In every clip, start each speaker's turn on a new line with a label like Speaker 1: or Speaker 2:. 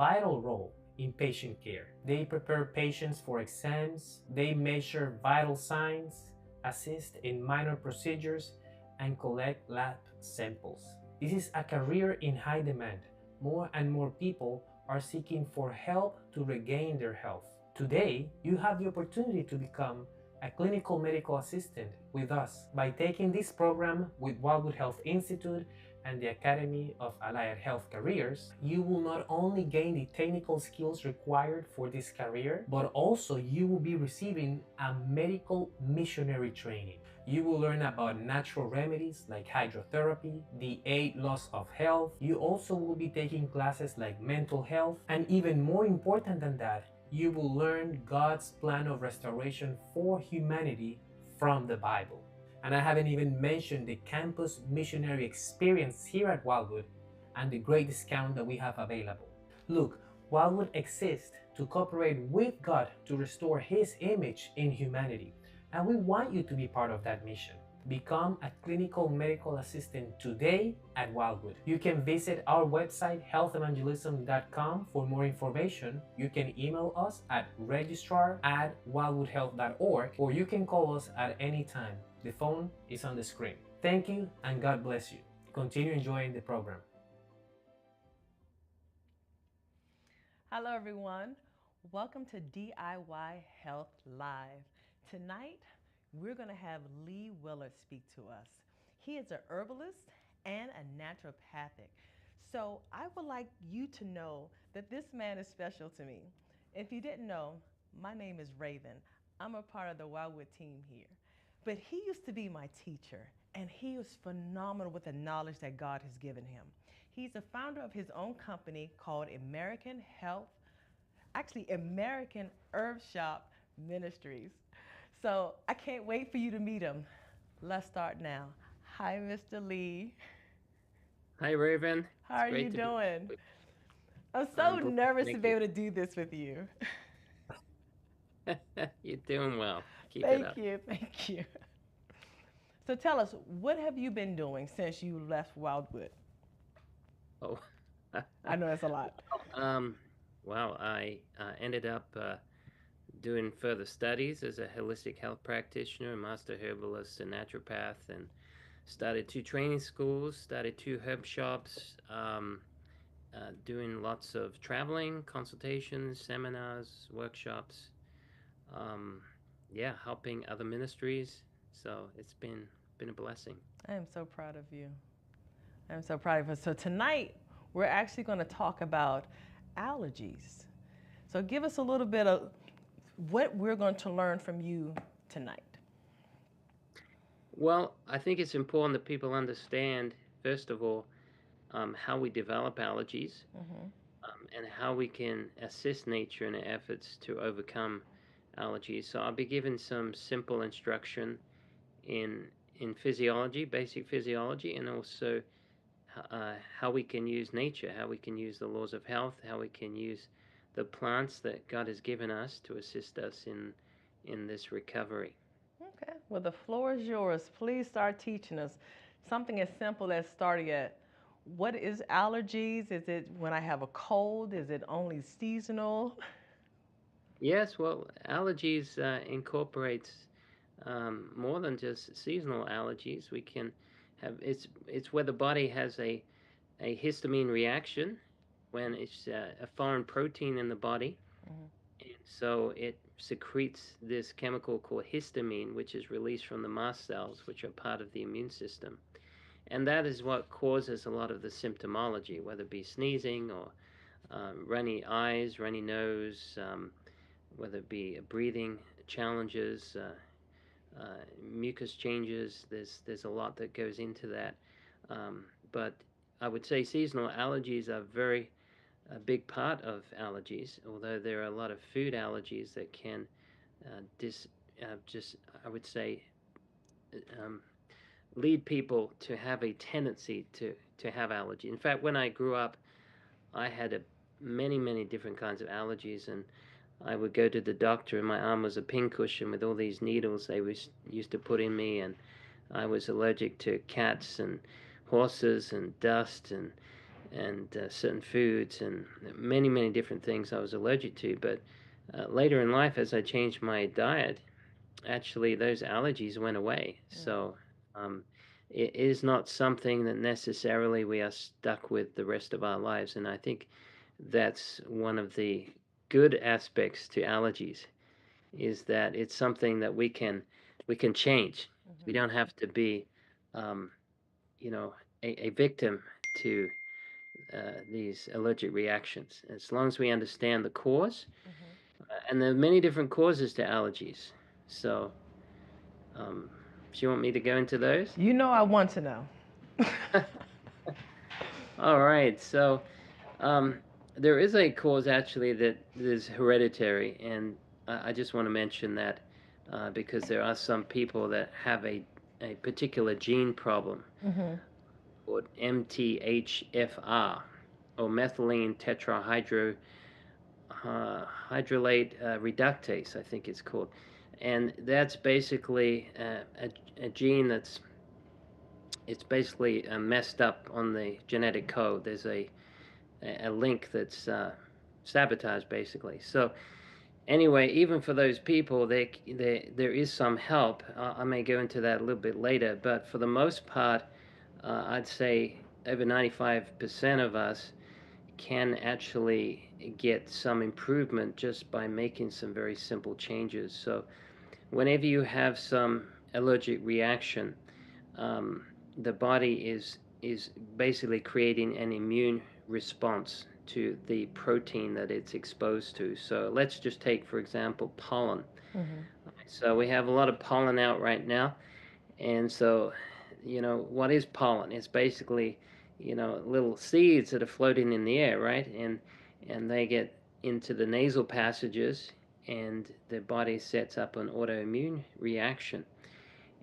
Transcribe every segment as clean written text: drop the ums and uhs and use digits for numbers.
Speaker 1: vital role in patient care. They prepare patients for exams, they measure vital signs, assist in minor procedures, and collect lab samples. This is a career in high demand. More and more people are seeking for help to regain their health. Today, you have the opportunity to become a clinical medical assistant with us by taking this program with Wildwood Health Institute and the Academy of Allied Health Careers. You will not only gain the technical skills required for this career, but also you will be receiving a medical missionary training. You will learn about natural remedies like hydrotherapy, the 8 laws of health. You also will be taking classes like mental health, and even more important than that, you will learn God's plan of restoration for humanity from the Bible. And I haven't even mentioned the campus missionary experience here at Wildwood and the great discount that we have available. Look, Wildwood exists to cooperate with God to restore His image in humanity. And we want you to be part of that mission. Become a clinical medical assistant today at Wildwood. You can visit our website healthevangelism.com for more information. You can email us at registrar@wildwoodhealth.org, or you can call us at any time. The phone is on the screen. Thank you and God bless you. Continue enjoying the program.
Speaker 2: Hello everyone. Welcome to DIY Health Live. Tonight, we're going to have Lee Wallard speak to us. He is a herbalist and a naturopathic. So I would like you to know that this man is special to me. If you didn't know, my name is Raven. I'm a part of the Wildwood team here. But he used to be my teacher, and he was phenomenal with the knowledge that God has given him. He's the founder of his own company called American Herb Shop Ministries. So I can't wait for you to meet him. Let's start now. Hi, Mr. Lee.
Speaker 3: Hi, Raven.
Speaker 2: How are you doing? I'm so nervous to be able to do this with you.
Speaker 3: You're doing well. Keep it up.
Speaker 2: Thank you. So tell us, what have you been doing since you left Wildwood?
Speaker 3: Oh.
Speaker 2: I know that's a lot.
Speaker 3: Well, I ended up doing further studies as a holistic health practitioner, a master herbalist, and naturopath, and started 2 training schools, started 2 herb shops, doing lots of traveling, consultations, seminars, workshops, helping other ministries. So it's been a blessing.
Speaker 2: I am so proud of you. I'm so proud of you. So tonight, we're actually going to talk about allergies. So give us a little bit of what we're going to learn from you tonight.
Speaker 3: Well, I think it's important that people understand, first of all, how we develop allergies, and how we can assist nature in our efforts to overcome allergies. So I'll be giving some simple instruction in physiology, basic physiology, and also how we can use nature, how we can use the laws of health, how we can use the plants that God has given us to assist us in this recovery.
Speaker 2: Okay, well, the floor is yours. Please start teaching us something as simple as starting at, what is allergies? Is it when I have a cold? Is it only seasonal?
Speaker 3: Yes, well, allergies incorporates more than just seasonal allergies. We can have it's where the body has a histamine reaction when it's a foreign protein in the body, and so it secretes this chemical called histamine, which is released from the mast cells, which are part of the immune system, and that is what causes a lot of the symptomology, whether it be sneezing or runny eyes, runny nose, whether it be breathing challenges, mucus changes. There's a lot that goes into that, but I would say seasonal allergies are a big part of allergies, although there are a lot of food allergies that can I would say lead people to have a tendency to have allergy. In fact, when I grew up, I had many different kinds of allergies, and I would go to the doctor, and my arm was a pincushion with all these needles they used to put in me, and I was allergic to cats and horses and dust and and certain foods and many, many different things I was allergic to. But later in life, as I changed my diet, actually those allergies went away. So it is not something that necessarily we are stuck with the rest of our lives. And I think that's one of the good aspects to allergies, is that it's something that we can change. We don't have to be, um, a victim to these allergic reactions. As long as we understand the cause, and there are many different causes to allergies. So, do you want me to go into those?
Speaker 2: You know, I want to know.
Speaker 3: All right. So, there is a cause actually that is hereditary, and I just want to mention that because there are some people that have a particular gene problem called MTHFR, or methylene tetrahydrolate reductase, I think it's called. And that's basically a gene it's basically messed up on the genetic code. There's a link that's sabotaged, basically. So anyway, even for those people, there is some help. I may go into that a little bit later, but for the most part, I'd say over 95% of us can actually get some improvement just by making some very simple changes. So whenever you have some allergic reaction, the body is basically creating an immune response to the protein that it's exposed to. So let's just take, for example, pollen. So we have a lot of pollen out right now, and so what is pollen? It's basically little seeds that are floating in the air, right? And they get into the nasal passages, and the body sets up an autoimmune reaction.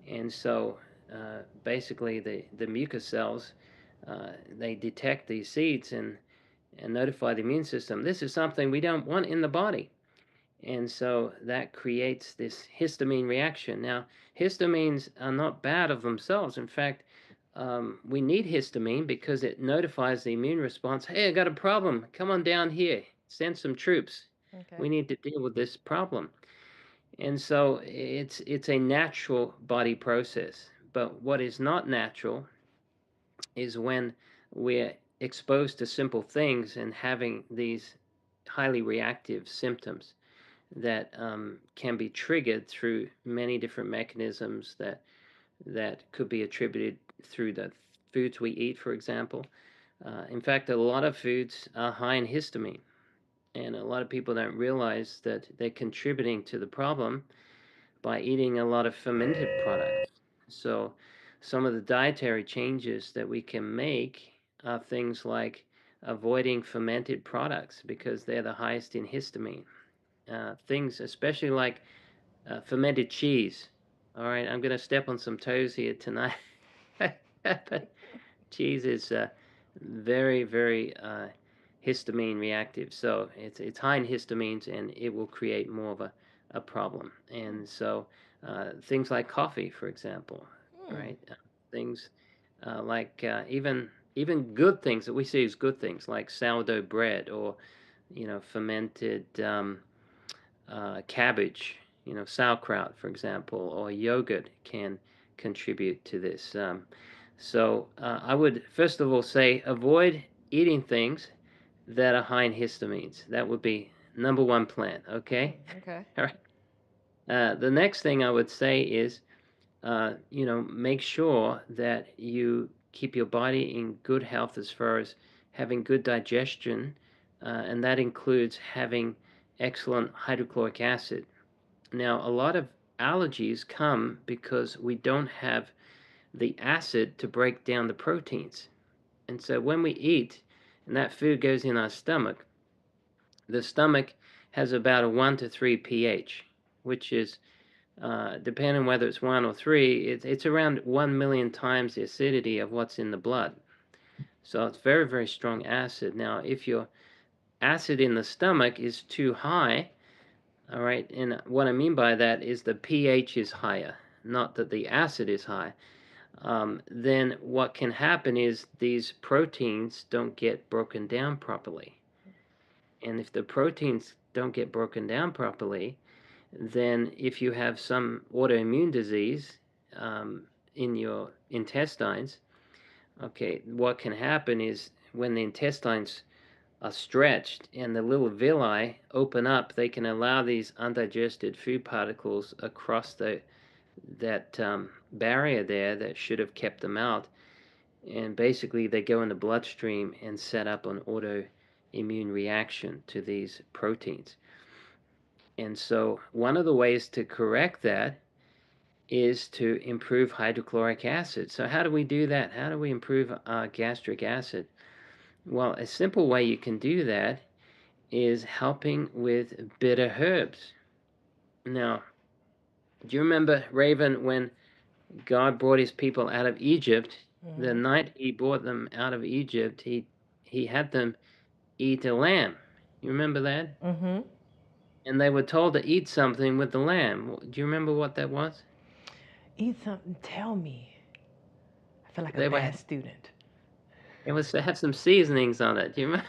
Speaker 3: And so basically the mucus cells, they detect these seeds and notify the immune system, this is something we don't want in the body. And so that creates this histamine reaction. Now, histamines are not bad of themselves. In fact, we need histamine because it notifies the immune response, hey, I got a problem. Come on down here. Send some troops.
Speaker 2: Okay.
Speaker 3: We need to deal with this problem. And so it's a natural body process. But what is not natural is when we're exposed to simple things and having these highly reactive symptoms that can be triggered through many different mechanisms that could be attributed through the foods we eat, for example. In fact, a lot of foods are high in histamine, and a lot of people don't realize that they're contributing to the problem by eating a lot of fermented products. So some of the dietary changes that we can make are things like avoiding fermented products because they're the highest in histamine. Things especially like fermented cheese. All right, I'm going to step on some toes here tonight. But cheese is very, very histamine reactive. So it's high in histamines, and it will create more of a problem. And so things like coffee, for example, right? Things like even good things that we see as good things, like sourdough bread or fermented cabbage, sauerkraut, for example, or yogurt can contribute to this. So I would first of all say avoid eating things that are high in histamines. That would be number one plan. Okay.
Speaker 2: Okay.
Speaker 3: All right. The next thing I would say is, make sure that you keep your body in good health as far as having good digestion, and that includes having excellent hydrochloric acid. Now, a lot of allergies come because we don't have the acid to break down the proteins. And so when we eat and that food goes in our stomach, the stomach has about a 1 to 3 pH, which is, depending on whether it's 1 or 3, it's around 1 million times the acidity of what's in the blood. So it's very, very strong acid. Now, if your acid in the stomach is too high, all right, and what I mean by that is the pH is higher, not that the acid is high. then what can happen is these proteins don't get broken down properly. And if the proteins don't get broken down properly, then if you have some autoimmune disease in your intestines, okay, what can happen is when the intestines are stretched and the little villi open up, they can allow these undigested food particles across that barrier there that should have kept them out. And basically, they go in the bloodstream and set up an autoimmune reaction to these proteins. And so, one of the ways to correct that is to improve hydrochloric acid. So, how do we do that? How do we improve gastric acid? Well, a simple way you can do that is helping with bitter herbs. Now, do you remember, Raven, when God brought his people out of Egypt?
Speaker 2: Mm-hmm.
Speaker 3: The night he brought them out of Egypt, he had them eat a lamb. You remember that?
Speaker 2: Mm-hmm.
Speaker 3: And they were told to eat something with the lamb. Do you remember what that was?
Speaker 2: Eat something, tell me. I feel like
Speaker 3: They
Speaker 2: a
Speaker 3: were-
Speaker 2: bad student.
Speaker 3: It was to have some seasonings on it. Do you remember?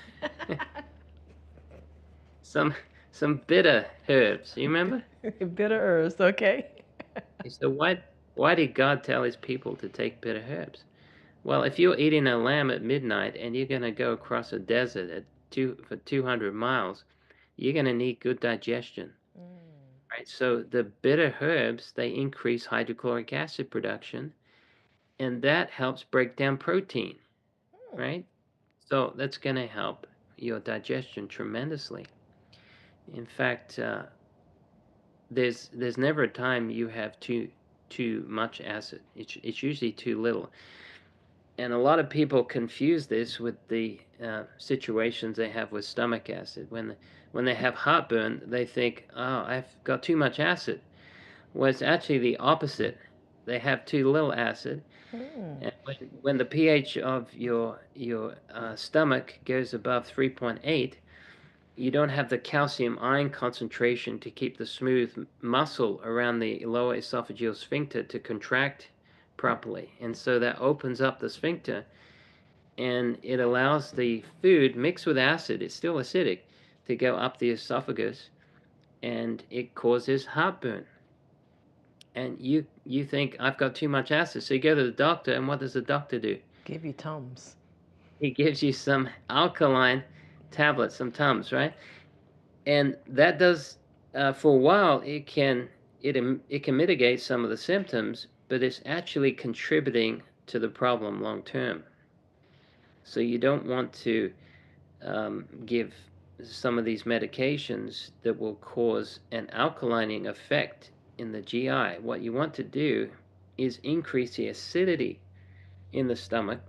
Speaker 3: some bitter herbs. You remember?
Speaker 2: Bitter herbs, okay.
Speaker 3: So why did God tell his people to take bitter herbs? Well, if you're eating a lamb at midnight and you're going to go across a desert for 200 miles, you're going to need good digestion. Right? So the bitter herbs, they increase hydrochloric acid production, and that helps break down protein, right? So that's going to help your digestion tremendously. In fact, there's never a time you have too much acid. It's usually too little. And a lot of people confuse this with the situations they have with stomach acid. When they have heartburn, they think, "Oh, I've got too much acid." Well, it's actually the opposite. They have too little acid. And when the pH of your stomach goes above 3.8, you don't have the calcium ion concentration to keep the smooth muscle around the lower esophageal sphincter to contract properly. And so that opens up the sphincter and it allows the food mixed with acid, it's still acidic, to go up the esophagus, and it causes heartburn. And you think, I've got too much acid. So you go to the doctor, and what does the doctor do?
Speaker 2: Give you Tums.
Speaker 3: He gives you some alkaline tablets, some Tums, right? And that does, for a while, it can mitigate some of the symptoms, but it's actually contributing to the problem long term. So you don't want to give some of these medications that will cause an alkalining effect in the GI. What you want to do is increase the acidity in the stomach.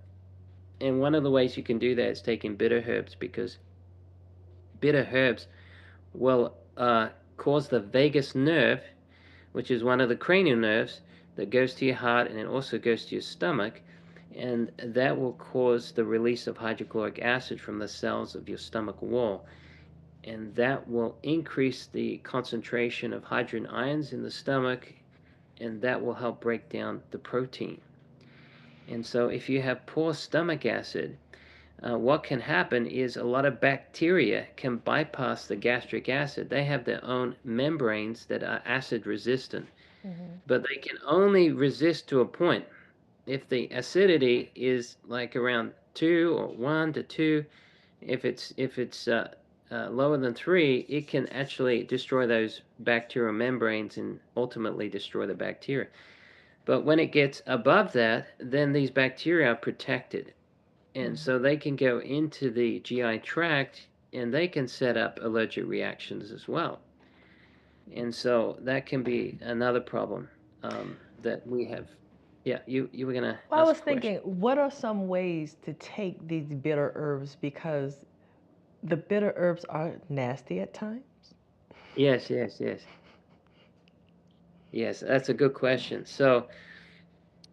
Speaker 3: And one of the ways you can do that is taking bitter herbs, because bitter herbs will cause the vagus nerve, which is one of the cranial nerves that goes to your heart and it also goes to your stomach, and that will cause the release of hydrochloric acid from the cells of your stomach wall, and that will increase the concentration of hydrogen ions in the stomach, and that will help break down the protein. And so if you have poor stomach acid, what can happen is a lot of bacteria can bypass the gastric acid. They have their own membranes that are acid resistant, but they can only resist to a point. If the acidity is like around 2 or 1 to 2, if it's lower than 3, it can actually destroy those bacterial membranes and ultimately destroy the bacteria. But when it gets above that, then these bacteria are protected. And so they can go into the GI tract and they can set up allergic reactions as well. And so that can be another problem that we have. Yeah, you were going to
Speaker 2: Well, I was thinking, what are some ways to take these bitter herbs? Because the bitter herbs are nasty at times.
Speaker 3: Yes, that's a good question. So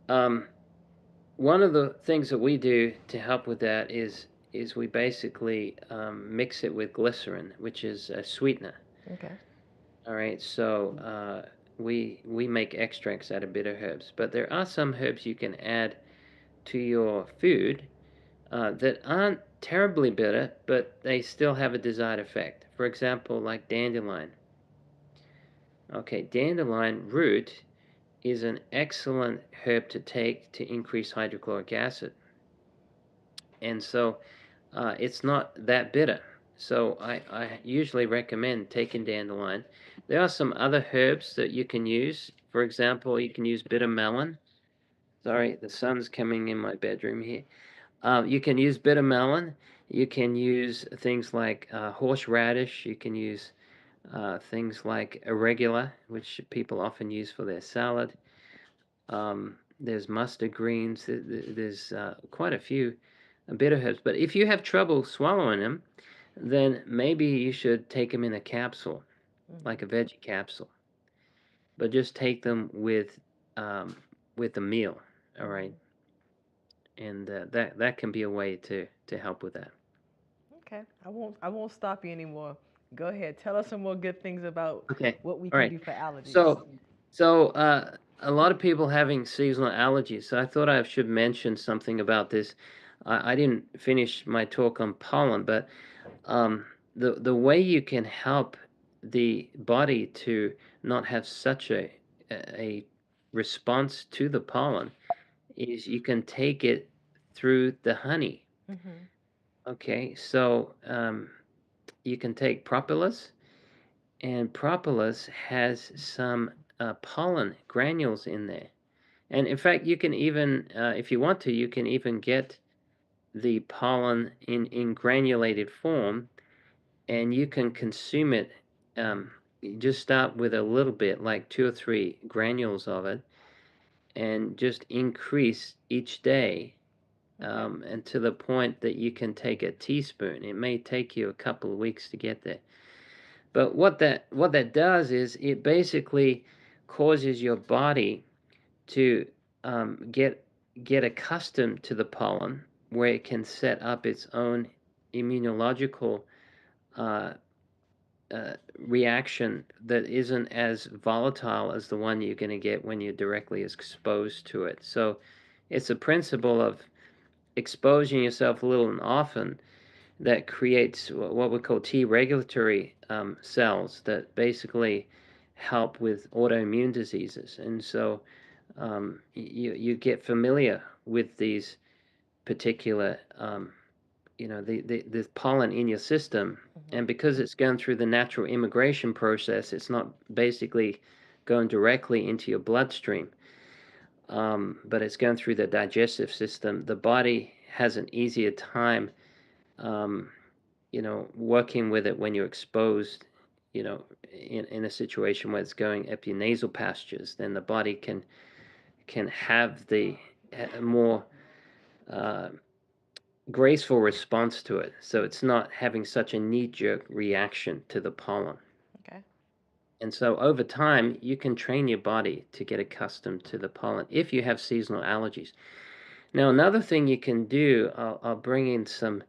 Speaker 3: one of the things that we do to help with that is we basically mix it with glycerin, which is a sweetener.
Speaker 2: Okay.
Speaker 3: All right, so we make extracts out of bitter herbs. But there are some herbs you can add to your food that aren't terribly bitter, but they still have a desired effect. For example, like dandelion. Okay, dandelion root is an excellent herb to take to increase hydrochloric acid. And so it's not that bitter. So I usually recommend taking dandelion. There are some other herbs that you can use. For example, you can use bitter melon. Sorry, the sun's coming in my bedroom here. You can use bitter melon. You can use things like horseradish. You can use things like arugula, which people often use for their salad. There's mustard greens. There's quite a few bitter herbs. But if you have trouble swallowing them, then maybe you should take them in a capsule, like a veggie capsule. But just take them with a meal, all right? And that can be a way to help with that.
Speaker 2: Okay, I won't stop you anymore. Go ahead. Tell us some more good things about
Speaker 3: Okay,
Speaker 2: what we
Speaker 3: all
Speaker 2: can
Speaker 3: right.
Speaker 2: do for allergies.
Speaker 3: So a lot of people having seasonal allergies. So I thought I should mention something about this. I didn't finish my talk on pollen, but the way you can help the body to not have such a response to the pollen is you can take it through the honey. Okay, so you can take propolis, and propolis has some pollen granules in there. And in fact, you can even, if you want to, you can even get the pollen in granulated form, and you can consume it. You just start with a little bit, like 2 or 3 granules of it, and just increase each day and to the point that you can take a teaspoon. It may take you a couple of weeks to get there. But what that does is it basically causes your body to get accustomed to the pollen, where it can set up its own immunological uh, reaction that isn't as volatile as the one you're going to get when you're directly exposed to it. So it's a principle of exposing yourself a little and often that creates what we call T regulatory cells that basically help with autoimmune diseases. And so you get familiar with these particular, the pollen in your system. And because it's gone through the natural immigration process, it's not basically going directly into your bloodstream, but it's going through the digestive system. The body has an easier time working with it when you're exposed, in a situation where it's going up your nasal passages. Then the body can have the more graceful response to it. So it's not having such a knee-jerk reaction to the pollen.
Speaker 2: Okay.
Speaker 3: And so over time, you can train your body to get accustomed to the pollen if you have seasonal allergies. Now, another thing you can do, I'll bring in some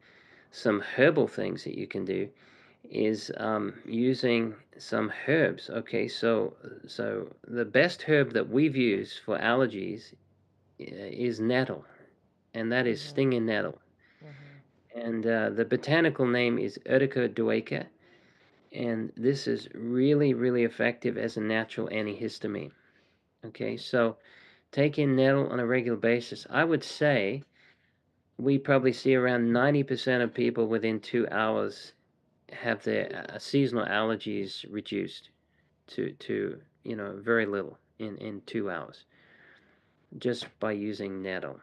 Speaker 3: herbal things that you can do, is using some herbs. Okay, so the best herb that we've used for allergies is nettle, and that is stinging nettle. And the botanical name is Urtica dueca, and this is really, really effective as a natural antihistamine. Okay, so taking nettle on a regular basis, I would say we probably see around 90% of people within 2 hours have their seasonal allergies reduced to very little in 2 hours just by using nettle.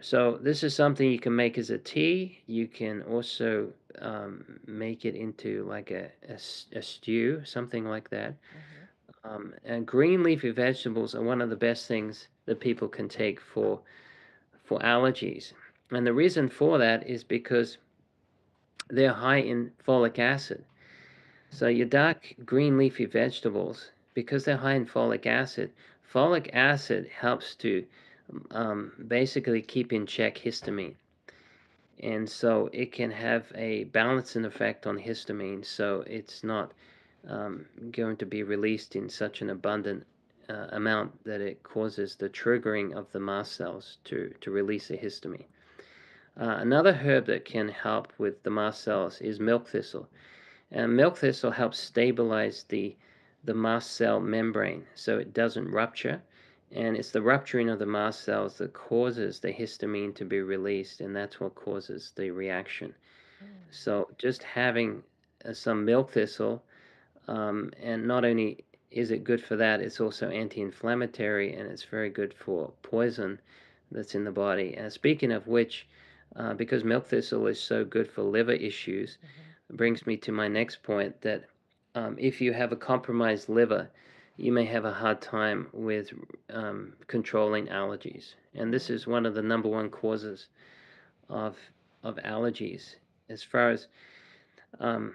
Speaker 3: So this is something you can make as a tea. You can also make it into like a stew, something like that. And green leafy vegetables are one of the best things that people can take for allergies. And the reason for that is because they're high in folic acid. So your dark green leafy vegetables, because they're high in folic acid helps to basically keep in check histamine. And so it can have a balancing effect on histamine, so it's not going to be released in such an abundant amount that it causes the triggering of the mast cells to release a histamine. Another herb that can help with the mast cells is milk thistle. And milk thistle helps stabilize the mast cell membrane so it doesn't rupture. And it's the rupturing of the mast cells that causes the histamine to be released, and that's what causes the reaction. So just having some milk thistle, and not only is it good for that, it's also anti-inflammatory, and it's very good for poison that's in the body. And speaking of which, because milk thistle is so good for liver issues, brings me to my next point that if you have a compromised liver, you may have a hard time with controlling allergies. And this is one of the number one causes of allergies. As far as um,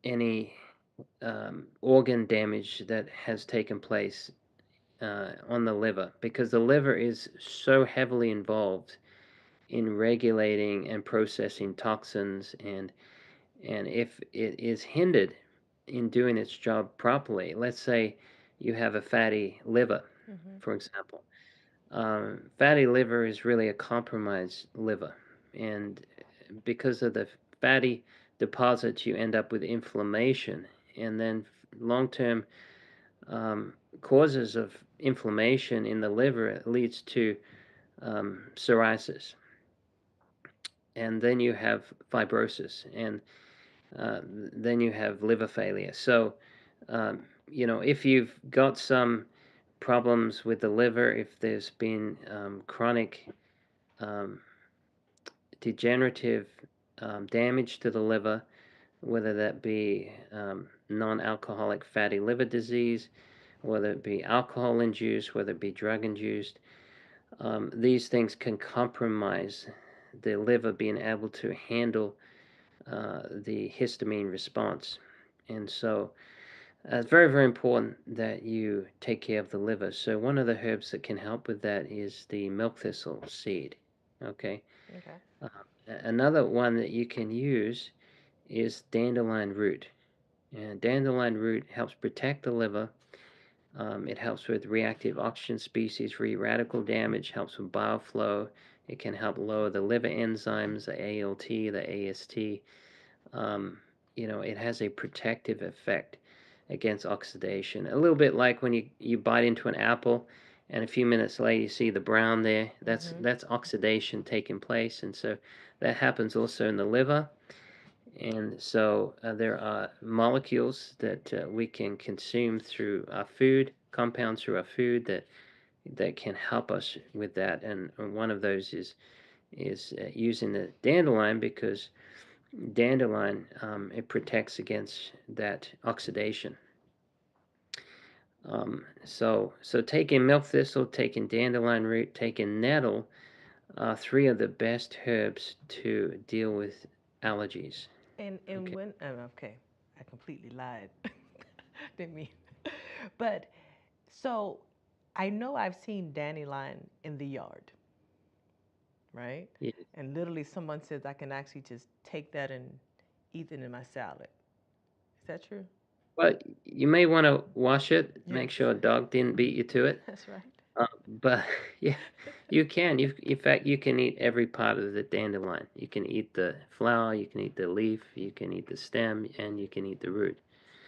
Speaker 3: any organ damage that has taken place on the liver, because the liver is so heavily involved in regulating and processing toxins, and if it is hindered in doing its job properly, let's say you have a fatty liver, for example. Fatty liver is really a compromised liver, and because of the fatty deposits, you end up with inflammation, and then long-term causes of inflammation in the liver leads to psoriasis, and then you have fibrosis, and then you have liver failure. So, if you've got some problems with the liver, if there's been chronic um, degenerative damage to the liver, whether that be non-alcoholic fatty liver disease, whether it be alcohol induced, whether it be drug induced, these things can compromise the liver being able to handle the histamine response. And so it's very, very important that you take care of the liver. So one of the herbs that can help with that is the milk thistle seed. Okay.
Speaker 2: Okay.
Speaker 3: Another one that you can use is dandelion root. And dandelion root helps protect the liver. It helps with reactive oxygen species free radical damage, helps with bile flow. It can help lower the liver enzymes, the ALT, the AST. It has a protective effect against oxidation. A little bit like when you bite into an apple and a few minutes later you see the brown there. That's oxidation taking place, and so that happens also in the liver. And so there are molecules that we can consume through our food, compounds through our food that can help us with that. And one of those is using the dandelion, because dandelion it protects against that oxidation. So taking milk thistle, taking dandelion root, taking nettle, three of the best herbs to deal with allergies.
Speaker 2: And
Speaker 3: Okay.
Speaker 2: when okay, I completely lied. Didn't mean. But so I know I've seen dandelion in the yard, right?
Speaker 3: Yeah.
Speaker 2: And literally someone says I can actually just take that and eat it in my salad. Is that true?
Speaker 3: Well, you may want to wash it, make
Speaker 2: Yes.
Speaker 3: sure a dog didn't beat you to it.
Speaker 2: That's right.
Speaker 3: But yeah, you can. In fact, you can eat every part of the dandelion. You can eat the flower, you can eat the leaf, you can eat the stem, and you can eat the root.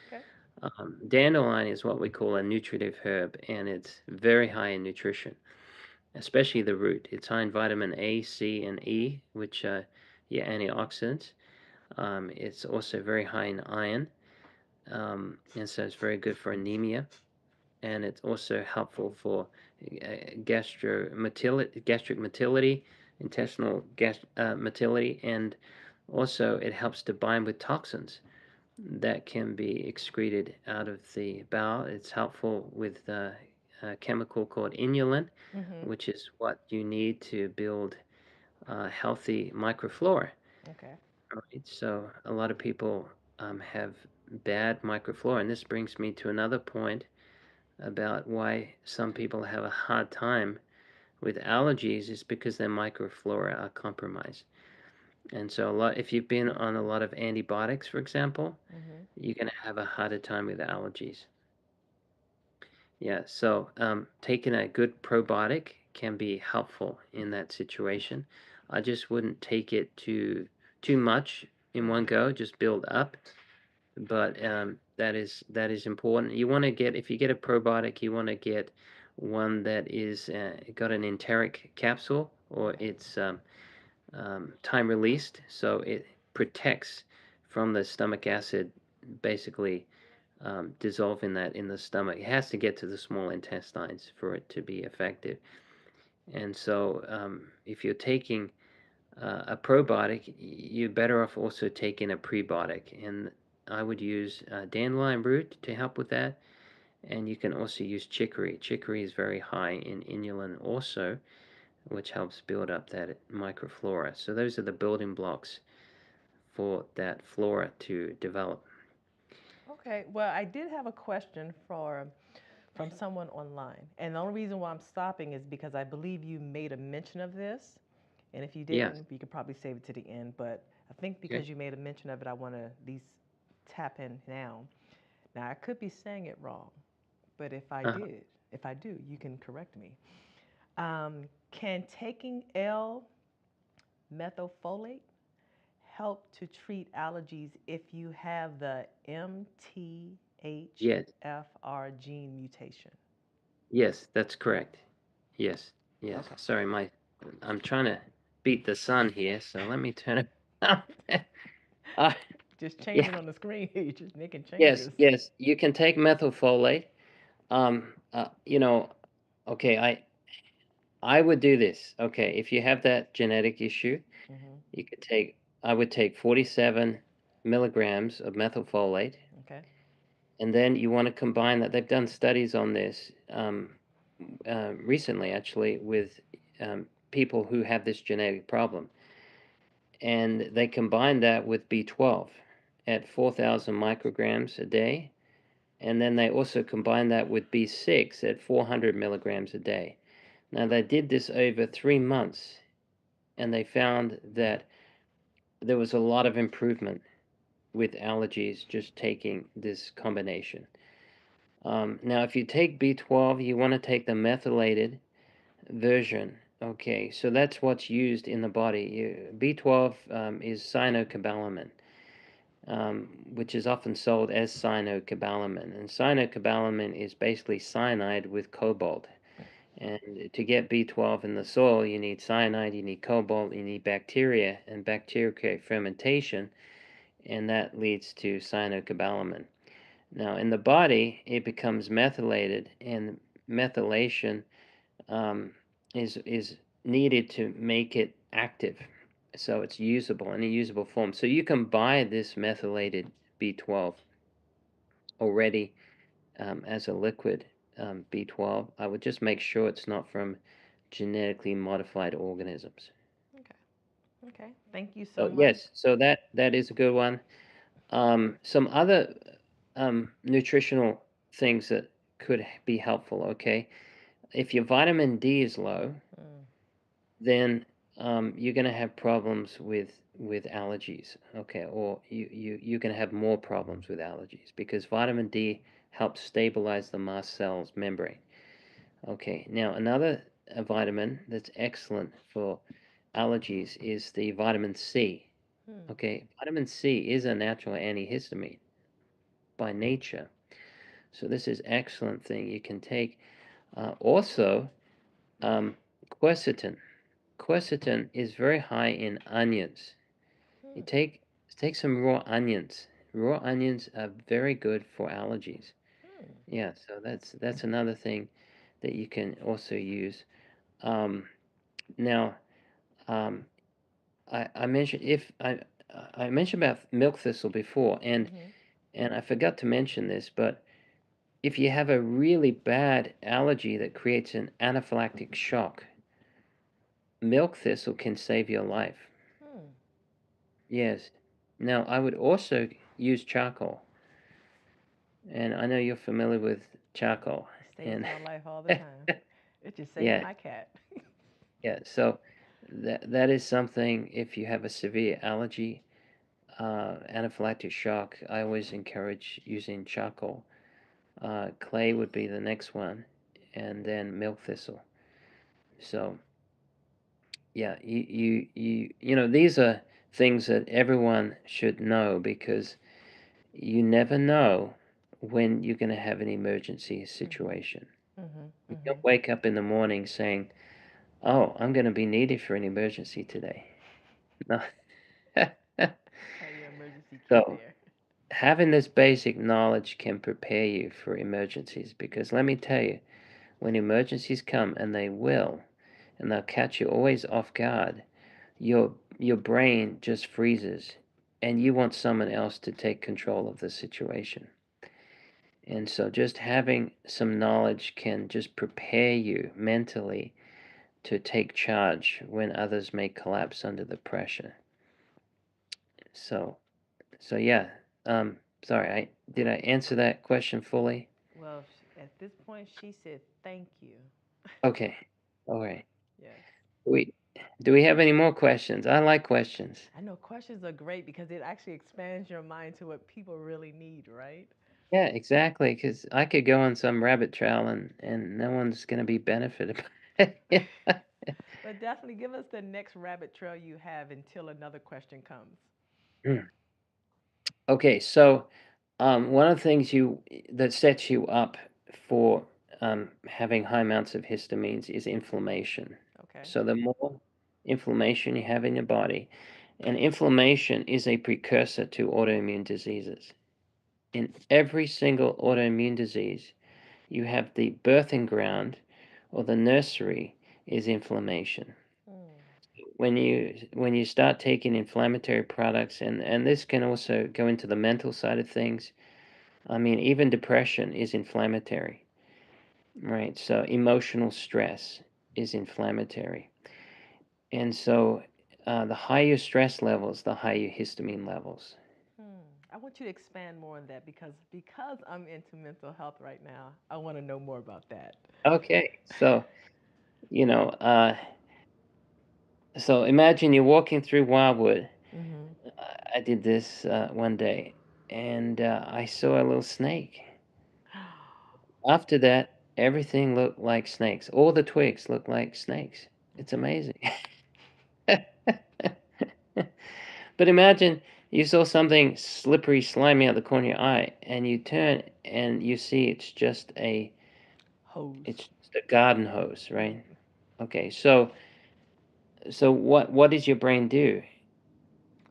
Speaker 2: Okay.
Speaker 3: Dandelion is what we call a nutritive herb, and it's very high in nutrition, especially the root. It's high in vitamin A, C, and E, which are your antioxidants. It's also very high in iron, and so it's very good for anemia. And it's also helpful for gastric motility, intestinal motility, and also it helps to bind with toxins that can be excreted out of the bowel. It's helpful with a chemical called inulin, which is what you need to build healthy microflora.
Speaker 2: Okay.
Speaker 3: Right? So a lot of people have bad microflora, and this brings me to another point about why some people have a hard time with allergies is because their microflora are compromised. And so if you've been on a lot of antibiotics, for example,
Speaker 2: Mm-hmm.
Speaker 3: you're going to have a harder time with allergies. Yeah, so taking a good probiotic can be helpful in that situation. I just wouldn't take it too much in one go, just build up. But that is important. You want to get, if you get a probiotic, you want to get one that is got an enteric capsule, or it's time released, so it protects from the stomach acid basically dissolving that in the stomach. It has to get to the small intestines for it to be effective. And so if you're taking a probiotic, you're better off also taking a prebiotic. And I would use dandelion root to help with that. And you can also use chicory. Chicory is very high in inulin also, which helps build up that microflora. So those are the building blocks for that flora to develop.
Speaker 2: Okay, well, I did have a question from someone online. And the only reason why I'm stopping is because I believe you made a mention of this. And if you
Speaker 3: Yes.
Speaker 2: didn't, you could probably save it to the end. But I think
Speaker 3: Okay.
Speaker 2: because you made a mention of it, I want to at least tap in now. Now, I could be saying it wrong, but
Speaker 3: Uh-huh.
Speaker 2: if I do, you can correct me. Can taking L-methylfolate help to treat allergies if you have the
Speaker 3: Yes.
Speaker 2: MTHFR gene mutation?
Speaker 3: Yes, that's correct. Yes. Yes.
Speaker 2: Okay.
Speaker 3: Sorry, I'm trying to beat the sun here, so let me turn it on. uh,
Speaker 2: Just
Speaker 3: yeah.
Speaker 2: changing on the screen. You're just making
Speaker 3: Yes.
Speaker 2: changes.
Speaker 3: Yes. You can take methylfolate. Um. You know. Okay. I would do this. Okay. If you have that genetic issue,
Speaker 2: Hmm.
Speaker 3: you could take. I would take 47 milligrams of methylfolate,
Speaker 2: Okay.
Speaker 3: and then you want to combine that. They've done studies on this recently, actually, with people who have this genetic problem, and they combine that with B12 at 4,000 micrograms a day, and then they also combine that with B6 at 400 milligrams a day. Now, they did this over 3 months, and they found that there was a lot of improvement with allergies just taking this combination. Now, if you take B12, you want to take the methylated version. Okay, so that's what's used in the body. B12 is cyanocobalamin, which is often sold as cyanocobalamin. And cyanocobalamin is basically cyanide with cobalt. And to get B12 in the soil, you need cyanide, you need cobalt, you need bacteria, and bacteria create fermentation, and that leads to cyanocobalamin. Now, in the body, it becomes methylated, and methylation um, is needed to make it active, so it's usable in a usable form. So you can buy this methylated B12 already as a liquid B12. I would just make sure it's not from genetically modified organisms.
Speaker 2: Okay. Okay. Thank you so
Speaker 3: So
Speaker 2: much.
Speaker 3: yes, so that is a good one. Some other nutritional things that could be helpful. Okay, if your vitamin D is low,
Speaker 2: Mm.
Speaker 3: then you're going to have problems with allergies. Okay, or you're going to have more problems with allergies because vitamin D helps stabilize the mast cells membrane. Okay, now another vitamin that's excellent for allergies is the vitamin C.
Speaker 2: Hmm.
Speaker 3: Okay, vitamin C is a natural antihistamine by nature, so this is excellent thing you can take. Also, um, quercetin. Quercetin is very high in onions. You
Speaker 2: Hmm.
Speaker 3: take some raw onions. Raw onions are very good for allergies.
Speaker 2: Hmm.
Speaker 3: Yeah, so that's another thing that you can also use. Um, now, um, I mentioned if I mentioned about milk thistle before,
Speaker 2: Mm-hmm.
Speaker 3: and I forgot to mention this, but if you have a really bad allergy that creates an anaphylactic shock, milk thistle can save your life.
Speaker 2: Hmm.
Speaker 3: Yes. Now, I would also use charcoal, and I know you're familiar with charcoal,
Speaker 2: It saves
Speaker 3: and
Speaker 2: my life all the time. It just saved
Speaker 3: yeah,
Speaker 2: my cat.
Speaker 3: yeah. So that is something. If you have a severe allergy, anaphylactic shock, I always encourage using charcoal. Clay would be the next one, and then milk thistle. So yeah, these are things that everyone should know because you never know when you're going to have an emergency situation. You don't wake up in the morning saying, "Oh, I'm going to be needed for an emergency today." No.
Speaker 2: Have your emergency kit
Speaker 3: So,
Speaker 2: there.
Speaker 3: having this basic knowledge can prepare you for emergencies because let me tell you, when emergencies come, and they will, and they'll catch you always off guard, your brain just freezes and you want someone else to take control of the situation. And so just having some knowledge can just prepare you mentally to take charge when others may collapse under the pressure. So so yeah, sorry, I answer that question fully?
Speaker 2: Well, at this point, she said thank you.
Speaker 3: Okay. All right.
Speaker 2: Yes.
Speaker 3: We do we have any more questions? I like questions.
Speaker 2: I know questions are great because it actually expands your mind to what people really need, right?
Speaker 3: Yeah, exactly. Because I could go on some rabbit trail and no one's gonna be benefited by it.
Speaker 2: But definitely give us the next rabbit trail you have until another question comes.
Speaker 3: Mm. Okay, so one of the things that sets you up for having high amounts of histamines is inflammation.
Speaker 2: Okay.
Speaker 3: So the more inflammation you have in your body, and inflammation is a precursor to autoimmune diseases. In every single autoimmune disease, you have the birthing ground or the nursery is inflammation.
Speaker 2: Mm.
Speaker 3: When you start taking inflammatory products, and this can also go into the mental side of things. I mean, even depression is inflammatory, right? So emotional stress is inflammatory. And so the higher stress levels, the higher histamine levels.
Speaker 2: Hmm. I want you to expand more on that because I'm into mental health right now. I want to know more about that.
Speaker 3: Okay, so, you know, uh, so imagine you're walking through Wildwood.
Speaker 2: Mm-hmm.
Speaker 3: I did this one day, and I saw a little snake. After that, everything looked like snakes. All the twigs looked like snakes. It's
Speaker 2: Okay.
Speaker 3: amazing. But imagine you saw something slippery, slimy out the corner of your eye, and you turn and you see
Speaker 2: Hose.
Speaker 3: it's just a garden hose, right?
Speaker 2: Mm.
Speaker 3: Okay, so what does your brain do?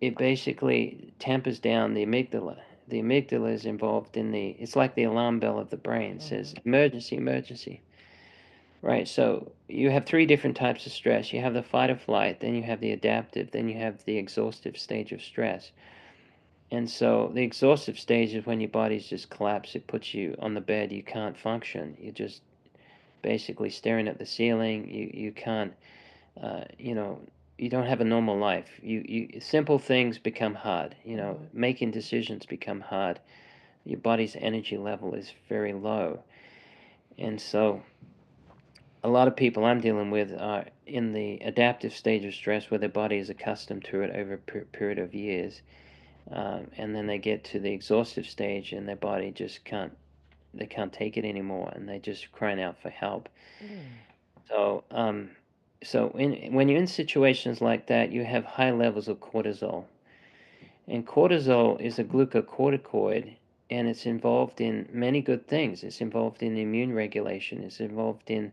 Speaker 3: It basically tampers down the amygdala. The amygdala is involved in it's like the alarm bell of the brain. It says
Speaker 2: Mm-hmm.
Speaker 3: emergency, emergency. Right, so you have three different types of stress. You have the fight or flight, then you have the adaptive, then you have the exhaustive stage of stress. And so the exhaustive stage is when your body's just collapsed. It puts you on the bed. You can't function. You're just basically staring at the ceiling. You can't, you know, you don't have a normal life. Simple things become hard.
Speaker 2: Mm-hmm.
Speaker 3: Making decisions become hard. Your body's energy level is very low. And so a lot of people I'm dealing with are in the adaptive stage of stress where their body is accustomed to it over a period of years. And then they get to the exhaustive stage and their body just they can't take it anymore and they just crying out for help.
Speaker 2: Mm.
Speaker 3: So, when you're in situations like that, you have high levels of cortisol. And cortisol is a glucocorticoid and it's involved in many good things. It's involved in immune regulation, it's involved in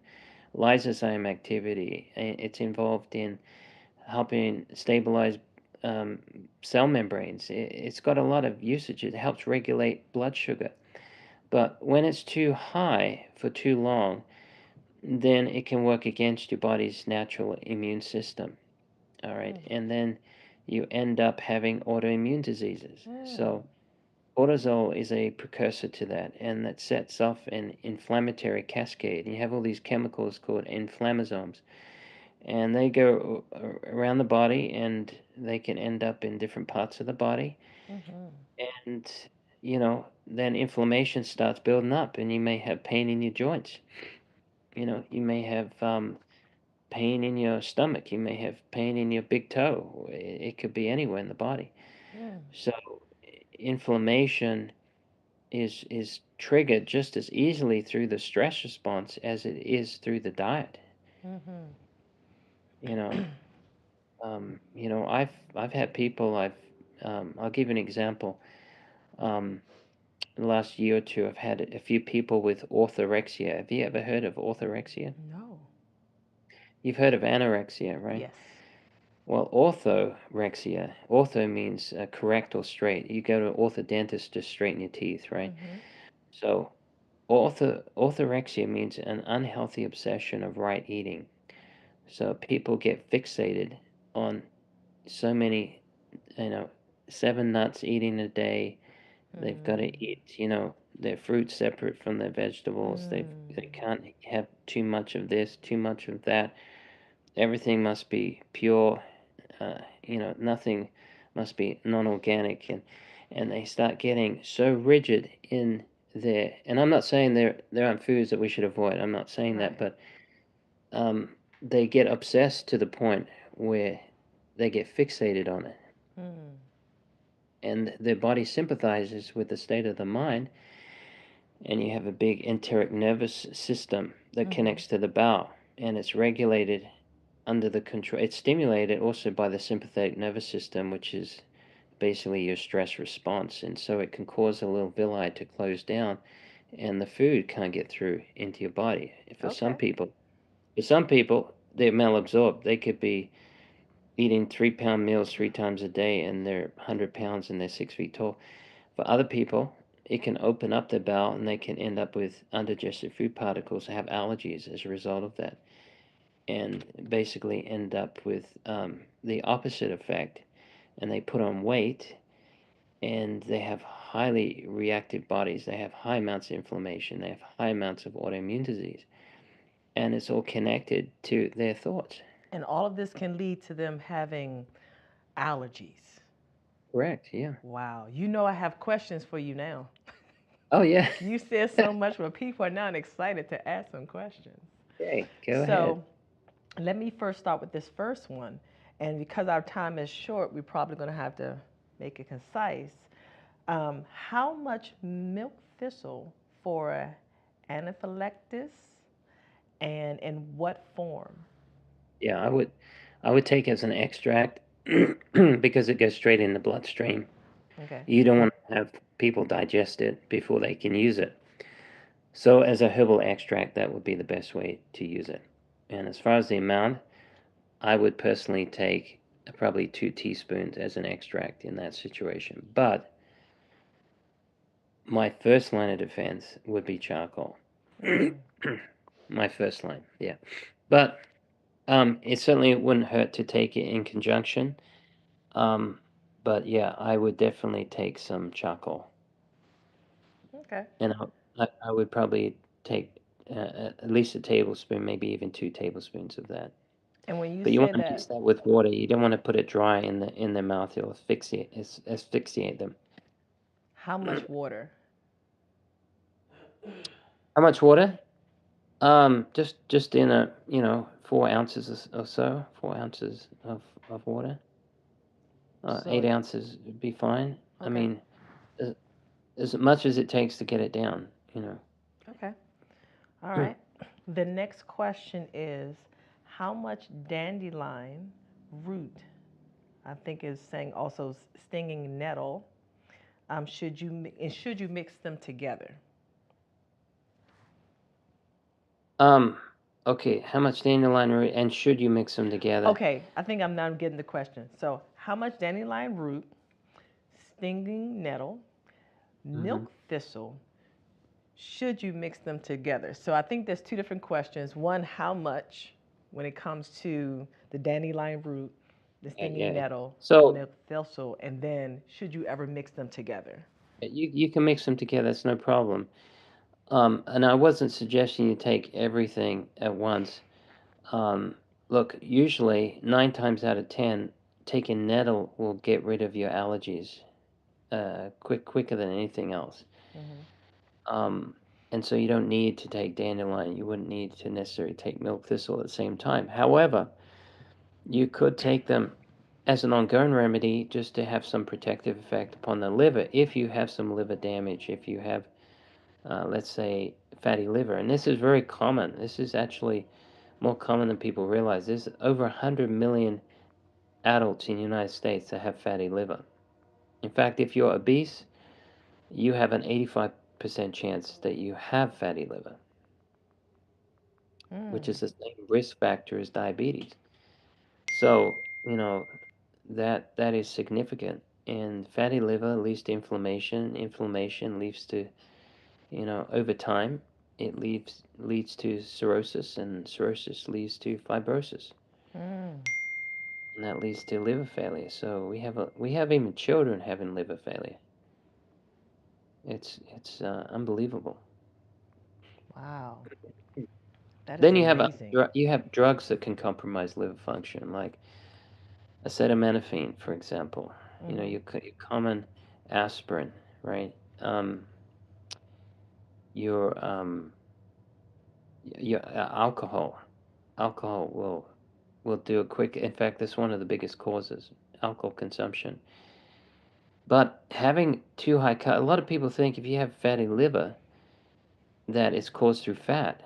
Speaker 3: lysozyme activity, it's involved in helping stabilize um, cell membranes. It's got a lot of usage. It helps regulate blood sugar. But when it's too high for too long, then it can work against your body's natural immune system. All right.
Speaker 2: Mm.
Speaker 3: And then you end up having autoimmune diseases.
Speaker 2: Mm.
Speaker 3: So cortisol is a precursor to that, and that sets off an inflammatory cascade. And you have all these chemicals called inflammasomes and they go around the body and they can end up in different parts of the body
Speaker 2: Mm-hmm.
Speaker 3: and then inflammation starts building up and you may have pain in your joints. You may have pain in your stomach. You may have pain in your big toe. It could be anywhere in the body.
Speaker 2: Mm.
Speaker 3: So inflammation is triggered just as easily through the stress response as it is through the diet.
Speaker 2: Mm-hmm.
Speaker 3: You know, I've had people. I'll give you an example. Um, in the last year or two, I've had a few people with orthorexia. Have you ever heard of orthorexia?
Speaker 2: No.
Speaker 3: You've heard of anorexia, right?
Speaker 2: Yes.
Speaker 3: Well, ortho means correct or straight. You go to an orthodontist to straighten your teeth, right?
Speaker 2: Mm-hmm.
Speaker 3: So orthorexia means an unhealthy obsession of right eating. So people get fixated on so many, you know, 7 nuts eating a day. They've got to
Speaker 2: Mm.
Speaker 3: eat, their fruit separate from their vegetables. They
Speaker 2: Mm.
Speaker 3: can't have too much of this, too much of that. Everything must be pure. Nothing must be non-organic, and they start getting so rigid in their. And I'm not saying there aren't foods that we should avoid. I'm not saying that,
Speaker 2: Right.
Speaker 3: but um, they get obsessed to the point where they get fixated on it,
Speaker 2: Mm.
Speaker 3: and their body sympathizes with the state of the mind. And you have a big enteric nervous system that
Speaker 2: Mm-hmm.
Speaker 3: connects to the bowel, and it's regulated under the control. It's stimulated also by the sympathetic nervous system, which is basically your stress response, and so it can cause a little villi to close down, and the food can't get through into your body.
Speaker 2: Okay.
Speaker 3: For some people, they're malabsorbed. They could be eating 3 pound meals 3 times a day, and they're 100 pounds and they're 6 feet tall. For other people, it can open up their bowel, and they can end up with undigested food particles, have allergies as a result of that, and basically end up with the opposite effect, and they put on weight, and they have highly reactive bodies. They have high amounts of inflammation. They have high amounts of autoimmune disease, and it's all connected to their thoughts.
Speaker 2: And all of this can lead to them having allergies.
Speaker 3: Correct. Yeah.
Speaker 2: Wow. You know, I have questions for you now.
Speaker 3: Oh yeah.
Speaker 2: You said so much, but people are now excited to ask some questions.
Speaker 3: Okay. Go ahead.
Speaker 2: So let me first start with this first one. And because our time is short, we're probably going to have to make it concise. How much milk thistle for anaphylaxis and in what form?
Speaker 3: Yeah, I would take as an extract because it goes straight in the bloodstream.
Speaker 2: Okay.
Speaker 3: You don't want to have people digest it before they can use it. So as a herbal extract, that would be the best way to use it. And as far as the amount, I would personally take probably 2 teaspoons as an extract in that situation. But my first line of defense would be charcoal.
Speaker 2: Mm.
Speaker 3: My first line, yeah. But it certainly wouldn't hurt to take it in conjunction. Um, but yeah, I would definitely take some charcoal,
Speaker 2: Okay.
Speaker 3: and I would probably take at least a tablespoon, maybe even 2 tablespoons of that.
Speaker 2: And when you
Speaker 3: But you
Speaker 2: say
Speaker 3: want to
Speaker 2: that,
Speaker 3: mix that with water. You don't want to put it dry in their mouth. It'll asphyxiate them.
Speaker 2: how much water?
Speaker 3: How much water? Just in 4 ounces or so. 4 ounces of water. Eight
Speaker 2: So,
Speaker 3: ounces would be fine. I
Speaker 2: okay.
Speaker 3: mean, as, as much as it takes to get it down.
Speaker 2: Okay. All right. The next question is how much dandelion root, I think is saying also stinging nettle, should you mix them together?
Speaker 3: Um, okay, how much dandelion root and should you mix them together?
Speaker 2: Okay, I think I'm now getting the question. So, how much dandelion root, stinging nettle,
Speaker 3: Hmm.
Speaker 2: milk thistle, should you mix them together? So, I think there's two different questions. One, how much when it comes to the dandelion root, the
Speaker 3: Yeah,
Speaker 2: stinging
Speaker 3: yeah.
Speaker 2: nettle, and
Speaker 3: So
Speaker 2: milk thistle, and then should you ever mix them together?
Speaker 3: you can mix them together. It's no problem. And I wasn't suggesting you take everything at once. Um, look, usually 9 times out of 10, taking nettle will get rid of your allergies quicker than anything else.
Speaker 2: Mm-hmm.
Speaker 3: Um, And so you don't need to take dandelion. You wouldn't need to necessarily take milk thistle at the same time. However, you could take them as an ongoing remedy just to have some protective effect upon the liver if you have some liver damage, if you have, let's say, fatty liver. And this is very common. This is actually more common than people realize. There's over 100 million adults in the United States that have fatty liver. In fact, if you're obese, you have an 85% chance that you have fatty liver, which is the same risk factor as diabetes. So, you know, that is significant. And fatty liver leads to inflammation. Inflammation leads to, over time, it leads to cirrhosis, and cirrhosis leads to fibrosis,
Speaker 2: Mm.
Speaker 3: and that leads to liver failure. So we have even children having liver failure. It's unbelievable.
Speaker 2: Wow. That is
Speaker 3: Then
Speaker 2: amazing.
Speaker 3: you have drugs that can compromise liver function, like acetaminophen, for example.
Speaker 2: Mm-hmm.
Speaker 3: Your common aspirin, right? Um, your alcohol. Alcohol will do a quick. In fact, that's one of the biggest causes, alcohol consumption. But having too high a lot of people think if you have fatty liver that it's caused through fat.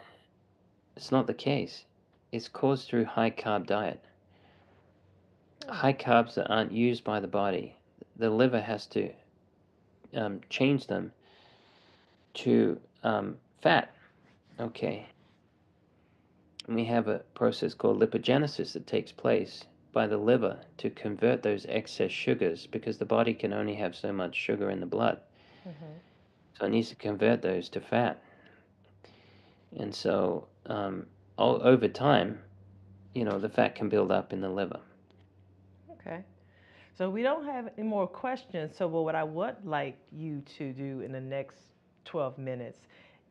Speaker 3: It's not the case. It's caused through high carb diet.
Speaker 2: Hmm.
Speaker 3: High carbs that aren't used by the body, the liver has to change them to fat. Okay. And we have a process called lipogenesis that takes place by the liver to convert those excess sugars because the body can only have so much sugar in the blood.
Speaker 2: Mm-hmm.
Speaker 3: So it needs to convert those to fat. And so over time, the fat can build up in the liver.
Speaker 2: Okay. So we don't have any more questions. So what I would like you to do in the next 12 minutes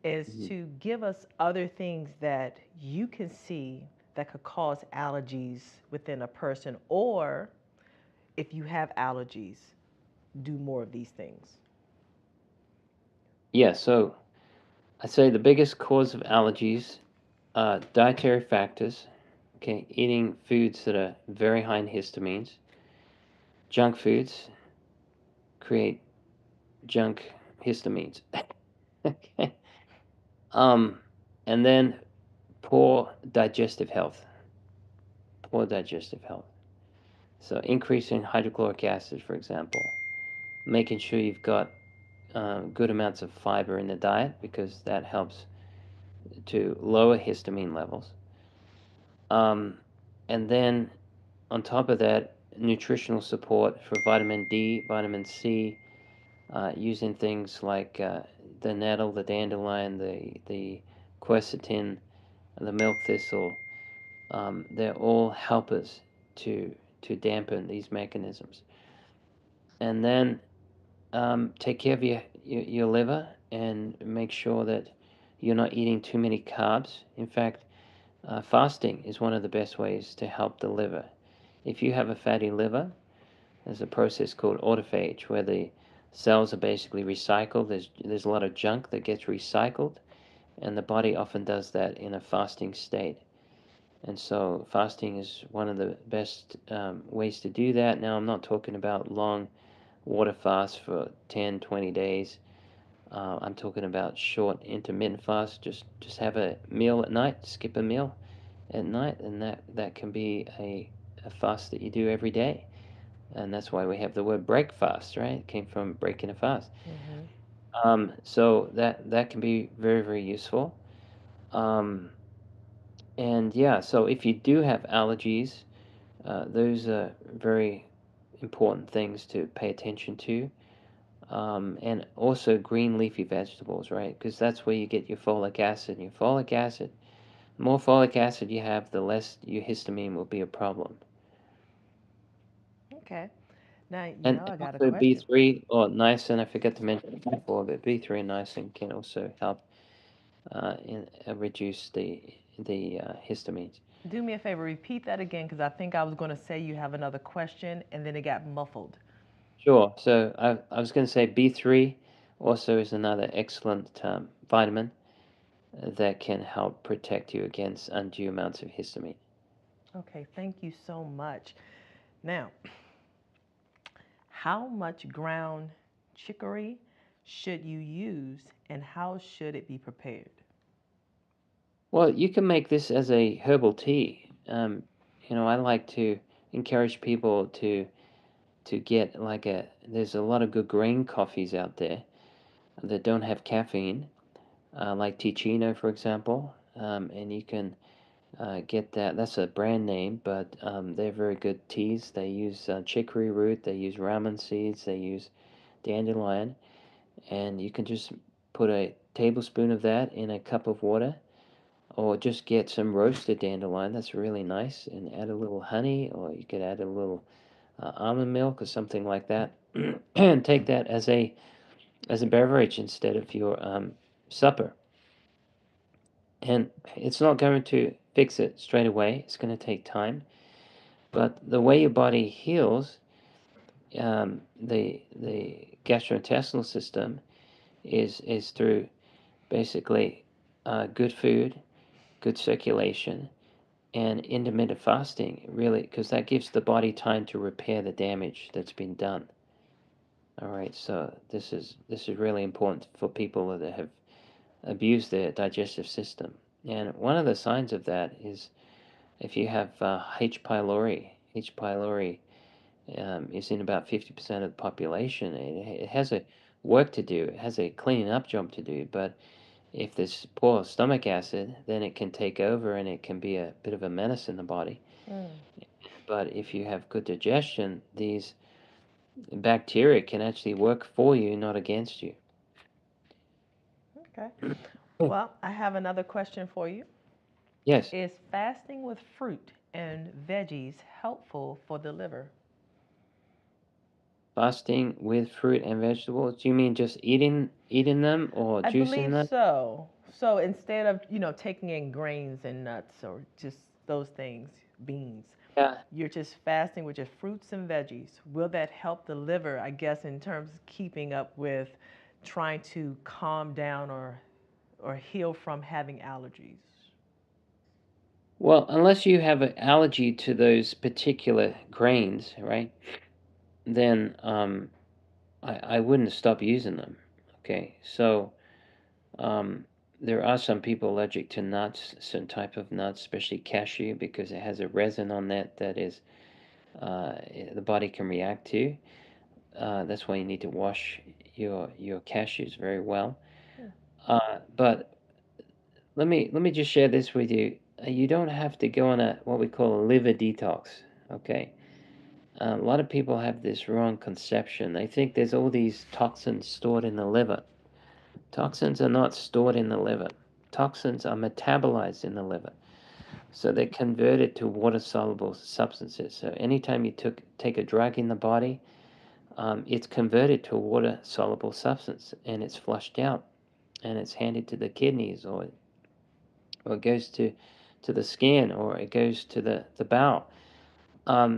Speaker 2: is
Speaker 3: Mhm.
Speaker 2: to give us other things that you can see that could cause allergies within a person, or if you have allergies, do more of these things.
Speaker 3: Yeah, so I'd say the biggest cause of allergies are dietary factors, okay, eating foods that are very high in histamines. Junk foods create junk histamines. Okay. Um, and then poor digestive health. Poor digestive health. So increasing hydrochloric acid, for example, making sure you've got good amounts of fiber in the diet because that helps to lower histamine levels. Um, and then on top of that, nutritional support for vitamin D, vitamin C, using things like the nettle, the dandelion, the quercetin, the milk thistle. They're all helpers to dampen these mechanisms. And then take care of your liver and make sure that you're not eating too many carbs. In fact, fasting is one of the best ways to help the liver. If you have a fatty liver, there's a process called autophagy where the cells are basically recycled. There's a lot of junk that gets recycled, and the body often does that in a fasting state. And so fasting is one of the best ways to do that. Now, I'm not talking about long water fasts for 10, 20 days. I'm talking about short intermittent fasts. Just have a meal at night, skip a meal at night, and that can be a fast that you do every day. And that's why we have the word break fast, right? It came from breaking a fast.
Speaker 2: Mm-hmm.
Speaker 3: So that can be very, very useful. Um, and yeah, so if you do have allergies, those are very important things to pay attention to. And also green leafy vegetables, right? Because that's where you get your folic acid. And your folic acid, the more folic acid you have, the less your histamine will be a problem.
Speaker 2: Okay. Now,
Speaker 3: And
Speaker 2: I got a
Speaker 3: also
Speaker 2: question.
Speaker 3: B3 or niacin, I forgot to mention it before, but B3 and niacin can also help reduce the histamines.
Speaker 2: Do me a favor, repeat that again because I think I was going to say you have another question and then it got muffled.
Speaker 3: Sure. So I was going to say B3 also is another excellent vitamin. that can help protect you against undue amounts of histamine.
Speaker 2: Okay, thank you so much. Now, how much ground chicory should you use and how should it be prepared?
Speaker 3: Well, you can make this as a herbal tea. I like to encourage people to get like there's a lot of good green coffees out there that don't have caffeine, like Ticino, for example, and you can get that. That's a brand name, but they're very good teas. They use chicory root, they use ramen seeds, they use dandelion, and you can just put a tablespoon of that in a cup of water, or just get some roasted dandelion. That's really nice, and add a little honey, or you could add a little almond milk or something like that, and take that as a beverage instead of your supper. And it's not going to fix it straight away. It's going to take time. But the way your body heals, the gastrointestinal system is through basically good food, good circulation, and intermittent fasting. Really, because that gives the body time to repair the damage that's been done. All right, so this is really important for people that have abused their digestive system. And one of the signs of that is if you have H. pylori. H. pylori is in about 50% of the population. It has a work to do. It has a cleaning up job to do. But if there's poor stomach acid, then it can take over and it can be a bit of a menace in the body.
Speaker 2: Mm,
Speaker 3: But if you have good digestion, these bacteria can actually work for you, not against you.
Speaker 2: okay. Well, I have another question for you.
Speaker 3: Yes,
Speaker 2: Is fasting with fruit and veggies helpful for the liver?
Speaker 3: fasting with fruit and vegetables. Do you mean just eating them or
Speaker 2: I
Speaker 3: juicing
Speaker 2: believe
Speaker 3: them?
Speaker 2: so. So instead of, taking in grains and nuts or just those things, beans,
Speaker 3: Yeah.
Speaker 2: you're just fasting with just fruits and veggies. Will that help the liver, I guess, in terms of keeping up with trying to calm down or heal from having allergies?
Speaker 3: Well, unless you have an allergy to those particular grains, right? Then I wouldn't stop using them. Okay, so um, there are some people allergic to nuts, certain type of nuts, especially cashew, because it has a resin on that is the body can react to. That's why you need to wash your cashews very well.
Speaker 2: Hmm.
Speaker 3: But let me just share this with you. You don't have to go on a what we call a liver detox. Okay. A lot of people have this wrong conception. They think there's all these toxins stored in the liver. Toxins are not stored in the liver. Toxins are metabolized in the liver. So they're converted to water soluble substances. So anytime you take a drug in the body, it's converted to a water soluble substance and it's flushed out and it's handed to the kidneys or it goes to the skin or it goes to the bowel.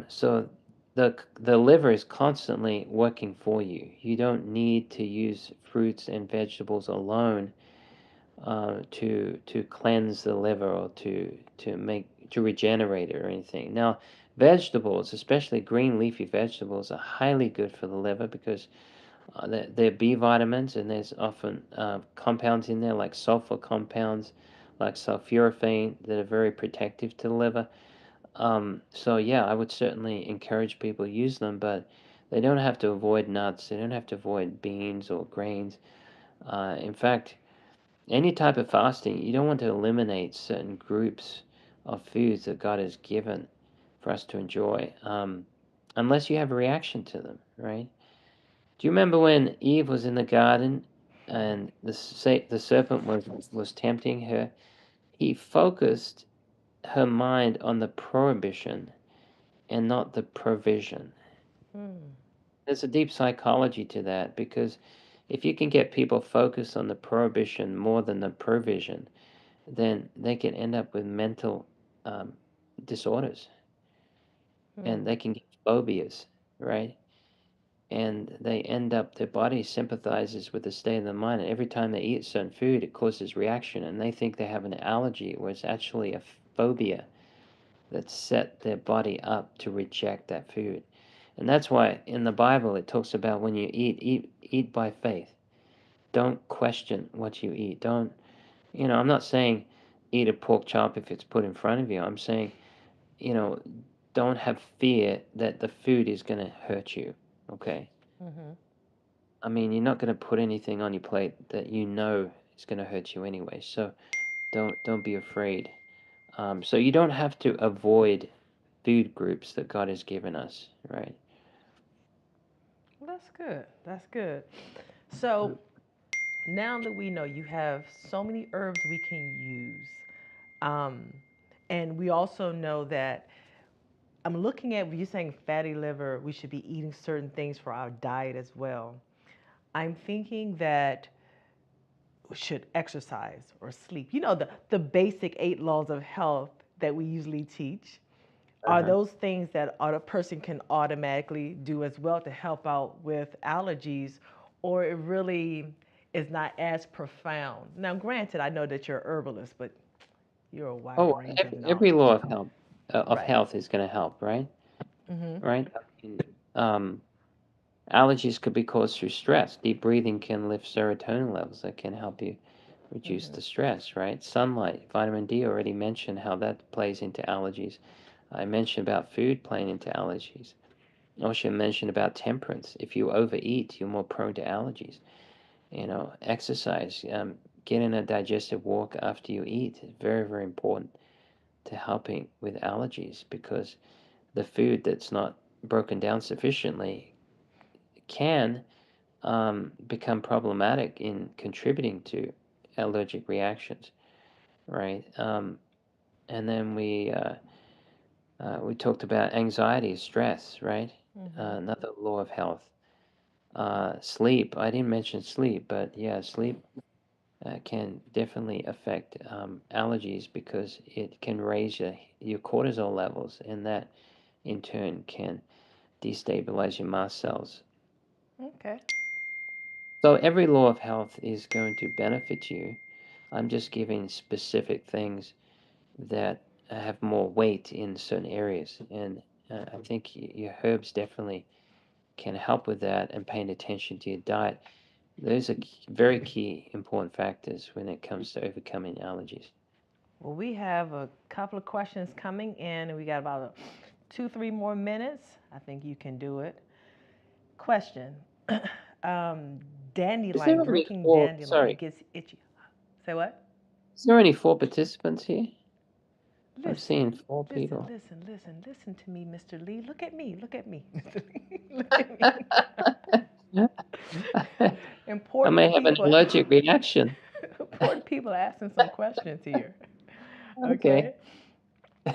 Speaker 3: So the liver is constantly working for you. You don't need to use fruits and vegetables alone to cleanse the liver or to regenerate it or anything. Now, vegetables, especially green leafy vegetables, are highly good for the liver because they're B vitamins and there's often compounds in there like sulfur compounds, like sulforaphane that are very protective to the liver. So yeah, I would certainly encourage people to use them, but they don't have to avoid nuts. They don't have to avoid beans or grains. In fact, any type of fasting, you don't want to eliminate certain groups of foods that God has given for us to enjoy, unless you have a reaction to them, right? Do you remember when Eve was in the garden and the serpent was tempting her? He focused her mind on the prohibition and not the provision.
Speaker 2: Hmm.
Speaker 3: There's a deep psychology to that because if you can get people focused on the prohibition more than the provision, then they can end up with mental um, disorders and
Speaker 2: Hmm.
Speaker 3: they can get phobias, right? and they end up, their body sympathizes with the state of the mind, and every time they eat certain food, it causes reaction, and they think they have an allergy, where it's actually a phobia that set their body up to reject that food. And that's why in the Bible it talks about when you eat by faith. Don't question what you eat. Don't, I'm not saying eat a pork chop if it's put in front of you. I'm saying, you know, don't have fear that the food is going to hurt you. Okay.
Speaker 2: Mm-hmm.
Speaker 3: I mean, you're not going to put anything on your plate that you know is going to hurt you anyway. So don't be afraid. So you don't have to avoid food groups that God has given us, right?
Speaker 2: Well, that's good. That's good. So now that we know you have so many herbs we can use, um, and we also know that I'm looking at you saying fatty liver, we should be eating certain things for our diet as well. I'm thinking that we should exercise or sleep. You know, the basic 8 laws of health that we usually teach. Are
Speaker 3: Uh-huh.
Speaker 2: those things that a person can automatically do as well to help out with allergies, or it really is not as profound? Now, granted, I know that you're a herbalist, but you're a wide
Speaker 3: Oh,
Speaker 2: range of
Speaker 3: every
Speaker 2: knowledge.
Speaker 3: law of
Speaker 2: Right.
Speaker 3: health is going to help, right?
Speaker 2: Mm-hmm.
Speaker 3: Right? I mean, um, allergies could be caused through stress. Deep breathing can lift serotonin levels that can help you reduce
Speaker 2: Mm-hmm.
Speaker 3: the stress, right? Sunlight, vitamin D, already mentioned how that plays into allergies. I mentioned about food playing into allergies. I also mentioned about temperance. If you overeat, you're more prone to allergies. Exercise, getting a digestive walk after you eat is very, very important to helping with allergies, because the food that's not broken down sufficiently can become problematic in contributing to allergic reactions, right? And then we talked about anxiety, stress, right?
Speaker 2: Mm-hmm.
Speaker 3: Another law of health. Sleep. I didn't mention sleep, but yeah, sleep can definitely affect allergies, because it can raise your cortisol levels, and that in turn can destabilize your mast cells.
Speaker 2: Okay.
Speaker 3: So every law of health is going to benefit you. I'm just giving specific things that have more weight in certain areas, and I think your herbs definitely can help with that, and paying attention to your diet. Those are very key important factors when it comes to overcoming allergies.
Speaker 2: Well, we have a couple of questions coming in, and we got about 2, 3 more minutes. I think you can do it. Question. um,
Speaker 3: Is there
Speaker 2: Dandelion,
Speaker 3: only
Speaker 2: drinking
Speaker 3: four?
Speaker 2: dandelion
Speaker 3: Sorry,
Speaker 2: gets itchy. Say what?
Speaker 3: is there only four participants here? I'm
Speaker 2: Listen,
Speaker 3: seeing four
Speaker 2: listen,
Speaker 3: people.
Speaker 2: listen, listen, listen to me, Mr. Lee. Look at me, look at me, Mr. Lee. Look at me.
Speaker 3: I
Speaker 2: Important
Speaker 3: may have an
Speaker 2: people,
Speaker 3: allergic reaction.
Speaker 2: important people asking some questions here.
Speaker 3: Okay.
Speaker 2: Okay?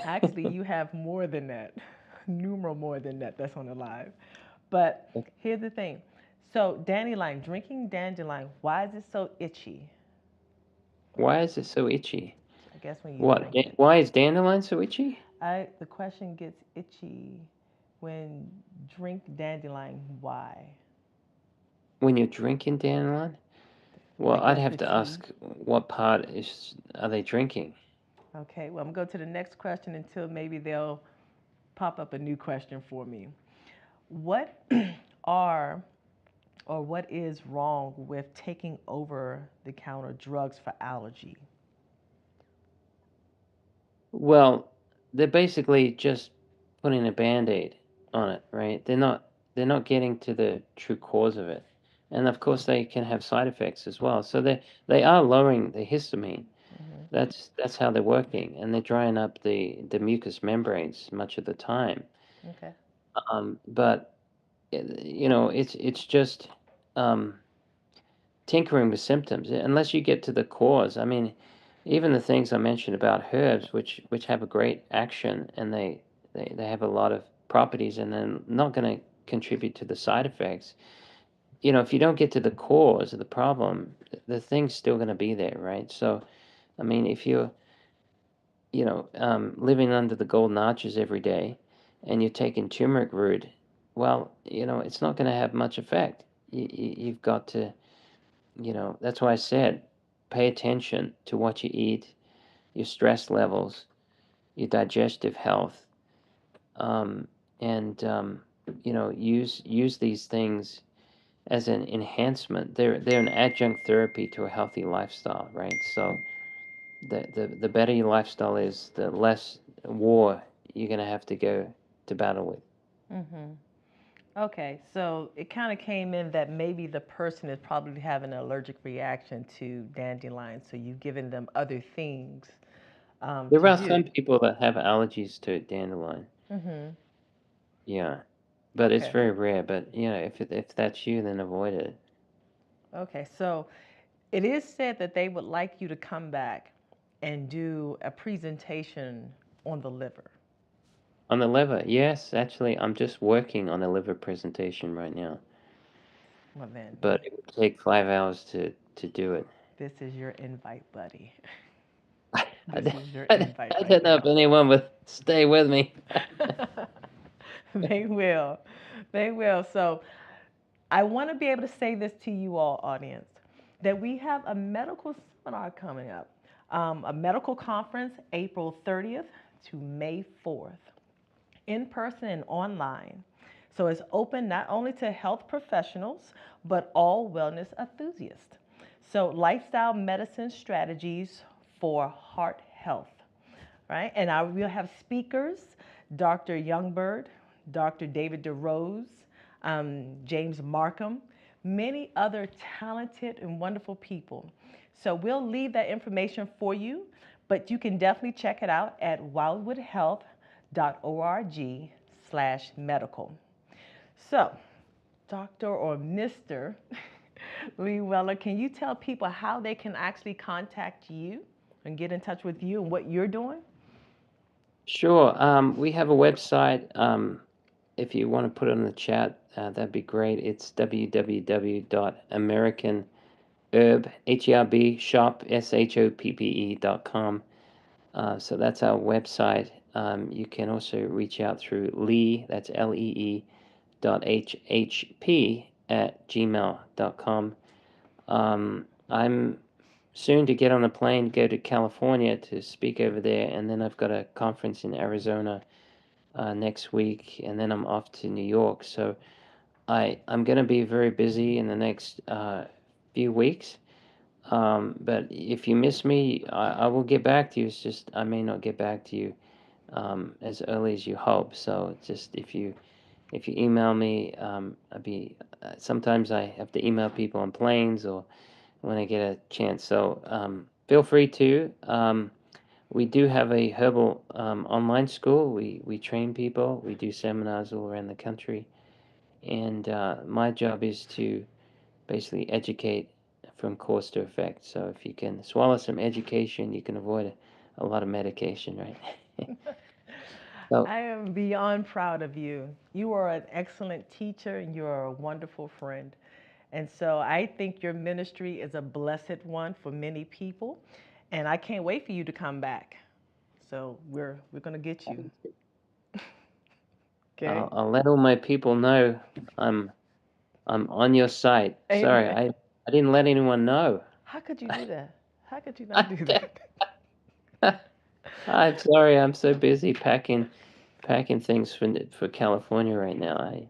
Speaker 2: Actually, you have more than that, numeral more than that. That's on the live. But here's the thing. So, dandelion, drinking dandelion, why is it so itchy?
Speaker 3: Why is it so itchy?
Speaker 2: I guess when you
Speaker 3: What?
Speaker 2: drink it.
Speaker 3: Why is dandelion so itchy?
Speaker 2: The question gets itchy when drink dandelion. Why?
Speaker 3: When you're drinking dandelion?
Speaker 2: I
Speaker 3: Well, I'd
Speaker 2: guess
Speaker 3: have
Speaker 2: the
Speaker 3: to
Speaker 2: tea.
Speaker 3: ask what part are they drinking?
Speaker 2: Okay, well, I'm going to go to the next question until maybe they'll pop up a new question for me. What are or what is wrong with taking over the counter drugs for allergy?
Speaker 3: Well, they're basically just putting a band-aid on it, right? They're not getting to the true cause of it. And of course they can have side effects as well. So they are lowering the histamine.
Speaker 2: Mm-hmm.
Speaker 3: That's how they're working, and they're drying up the mucous membranes much of the time.
Speaker 2: Okay.
Speaker 3: But it's just um, tinkering with symptoms unless you get to the cause. I mean, even the things I mentioned about herbs, which have a great action, and they have a lot of properties, and they're not going to contribute to the side effects. If you don't get to the cause of the problem, the thing's still going to be there, right? So, I mean, if you're living under the golden arches every day, and you're taking turmeric root well, it's not going to have much effect. You've got to, that's why I said, pay attention to what you eat, your stress levels, your digestive health, and use these things as an enhancement. They're an adjunct therapy to a healthy lifestyle, right? So the better your lifestyle is, the less war you're gonna have to go to battle with.
Speaker 2: Mm-hmm. Okay, so it kind of came in that maybe the person is probably having an allergic reaction to dandelion, so you've given them other things
Speaker 3: There
Speaker 2: to
Speaker 3: are some
Speaker 2: do.
Speaker 3: people that have allergies to dandelion.
Speaker 2: Mm-hmm.
Speaker 3: Yeah, but it's
Speaker 2: Okay.
Speaker 3: very rare. But if that's you, then avoid it.
Speaker 2: Okay, so it is said that they would like you to come back and do a presentation on the liver.
Speaker 3: On the liver, yes, actually, I'm just working on a liver presentation right now.
Speaker 2: Well, then,
Speaker 3: But it would take 5 hours to do it.
Speaker 2: this is your invite, buddy.
Speaker 3: I,
Speaker 2: This
Speaker 3: d-
Speaker 2: is your
Speaker 3: I d-
Speaker 2: invite
Speaker 3: I
Speaker 2: right
Speaker 3: don't know if
Speaker 2: now.
Speaker 3: anyone would stay with me.
Speaker 2: They will. They will. So I want to be able to say this to you all, audience, that we have a medical seminar coming up, a medical conference, April 30th to May 4th, in person and online. So it's open not only to health professionals, but all wellness enthusiasts. So lifestyle medicine strategies for heart health, right? And we'll have speakers, Dr. Youngbird, Dr. David DeRose, James Markham, many other talented and wonderful people. So we'll leave that information for you, but you can definitely check it out at wildwoodhealth.org/medical. So, Dr. or Mr. Lee Wallard, can you tell people how they can actually contact you and get in touch with you and what you're doing?
Speaker 3: Sure. We have a website. If you want to put it in the chat, that'd be great. It's www.americanherb.com. So that's our website. You can also reach out through Lee, that's Lee, .hhp@gmail.com. I'm soon to get on a plane, go to California to speak over there, and then I've got a conference in Arizona next week, and then I'm off to New York. So I'm going to be very busy in the next few weeks. But if you miss me, I will get back to you. It's just I may not get back to you as early as you hope. So just if you email me, sometimes I have to email people on planes or when I get a chance. So feel free to. We do have a herbal online school. We train people. We do seminars all around the country, and my job is to basically educate from cause to effect. So if you can swallow some education, you can avoid a lot of medication, right? So
Speaker 2: I am beyond proud of you. You are an excellent teacher and you are a wonderful friend. And so I think your ministry is a blessed one for many people. And I can't wait for you to come back. So we're going to get you. Okay?
Speaker 3: I'll let all my people know I'm on your site. Sorry,
Speaker 2: Amen.
Speaker 3: I didn't let anyone know.
Speaker 2: How could you do that? How could you not do that?
Speaker 3: I'm sorry. I'm so busy packing things for California right now.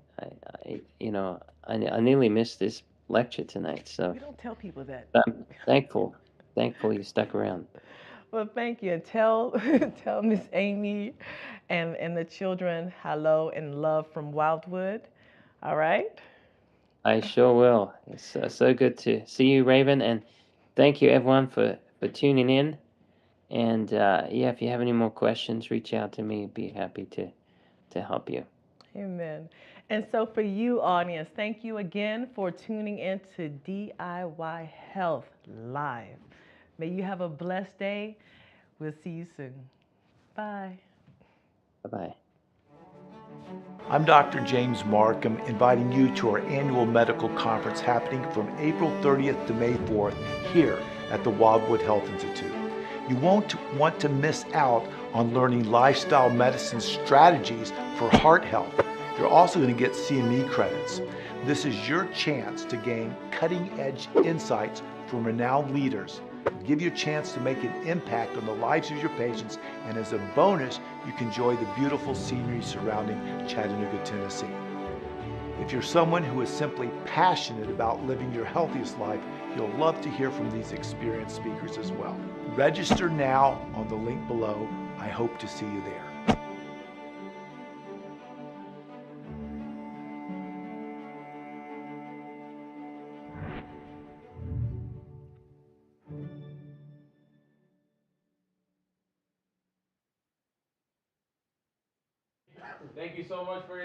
Speaker 3: I nearly missed this lecture tonight. So
Speaker 2: We don't tell people that.
Speaker 3: I'm thankful you stuck around.
Speaker 2: Well, thank you. And tell tell Miss Amy and the children hello and love from Wildwood. All right?
Speaker 3: I sure will. It's so good to see you, Raven, and thank you everyone for tuning in. And yeah, if you have any more questions, reach out to me. Be happy to help you.
Speaker 2: Amen. And so for you, audience, thank you again for tuning in to DIY Health Live. May you have a blessed day. We'll see you soon. Bye.
Speaker 3: Bye-bye.
Speaker 4: I'm Dr. James Markham, inviting you to our annual medical conference happening from April 30th to May 4th here at the Wildwood Health Institute. You won't want to miss out on learning lifestyle medicine strategies for heart health, You're also going to get CME credits. This is your chance to gain cutting-edge insights from renowned leaders, give you a chance to make an impact on the lives of your patients, and as a bonus, you can enjoy the beautiful scenery surrounding Chattanooga, Tennessee. If you're someone who is simply passionate about living your healthiest life, you'll love to hear from these experienced speakers as well. Register now on the link below. I hope to see you there.
Speaker 5: Thank you so much for your